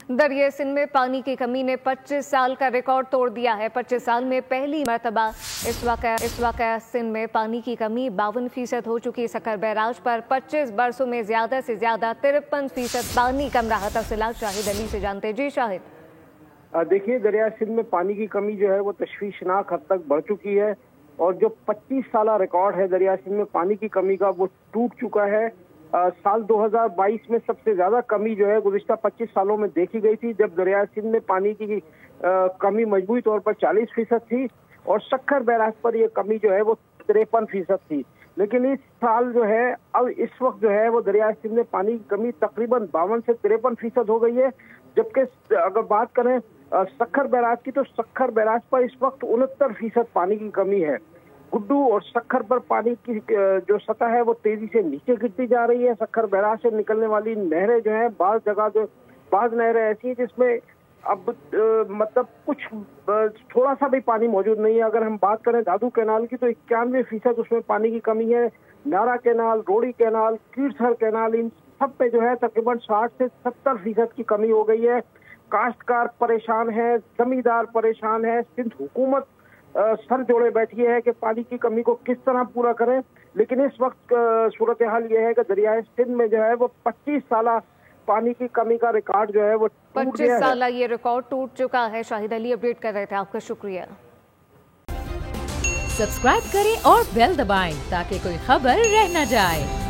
दरिया सिंध में पानी की कमी ने 25 साल का रिकॉर्ड तोड़ दिया है। 25 साल में पहली मर्तबा इस वक्त सिंध में पानी की कमी 52% हो चुकी। सक्खर बैराज पर 25 बरसों में ज्यादा से ज्यादा 53% पानी कम रहा। तफसीलात शाहिद अली से जानते। जी शाहिद। देखिए, दरिया सिंध में पानी की कमी जो है वो तशवीशनाक हद तक बढ़ चुकी है और जो 25 साल रिकॉर्ड है दरिया सिंध में पानी की कमी का वो टूट चुका है। साल 2022 में सबसे ज्यादा कमी जो है गुज़िश्ता 25 सालों में देखी गई थी, जब दरिया सिंध में पानी की कमी मजबूरी तौर पर 40% थी और सक्खर बैराज पर ये कमी जो है वो 53% थी। लेकिन इस साल जो है अब इस वक्त जो है वो दरिया सिंध में पानी की कमी तकरीबन 52 से 53% हो गई है। जबकि अगर बात करें सक्खर बैराज की, तो सक्खर बैराज पर इस वक्त 69% पानी की कमी है। गुड्डू और सक्खर पर पानी की जो सतह है वो तेजी से नीचे गिरती जा रही है। सक्खर बैराज से निकलने वाली नहरें जो है बाज नहरें ऐसी है जिसमें अब मतलब कुछ थोड़ा सा भी पानी मौजूद नहीं है। अगर हम बात करें दादू कैनाल की, तो 91% उसमें पानी की कमी है। नारा कैनाल, रोड़ी कैनाल, कीर्थर कैनाल, इन सब पे जो है तकरीबन 60 से 70% की कमी हो गई है। काश्तकार परेशान है, जमींदार परेशान है, सिंध हुकूमत सर जोड़े बैठी है कि पानी की कमी को किस तरह पूरा करें। लेकिन इस वक्त सूरत हाल ये है कि दरियाए सिंध में जो है वो 25 साल पानी की कमी का रिकॉर्ड जो है वो 25 साल ये रिकॉर्ड टूट चुका है। शाहिद अली अपडेट कर रहे थे, आपका शुक्रिया। सब्सक्राइब करें और बेल दबाएं ताकि कोई खबर रह न जाए।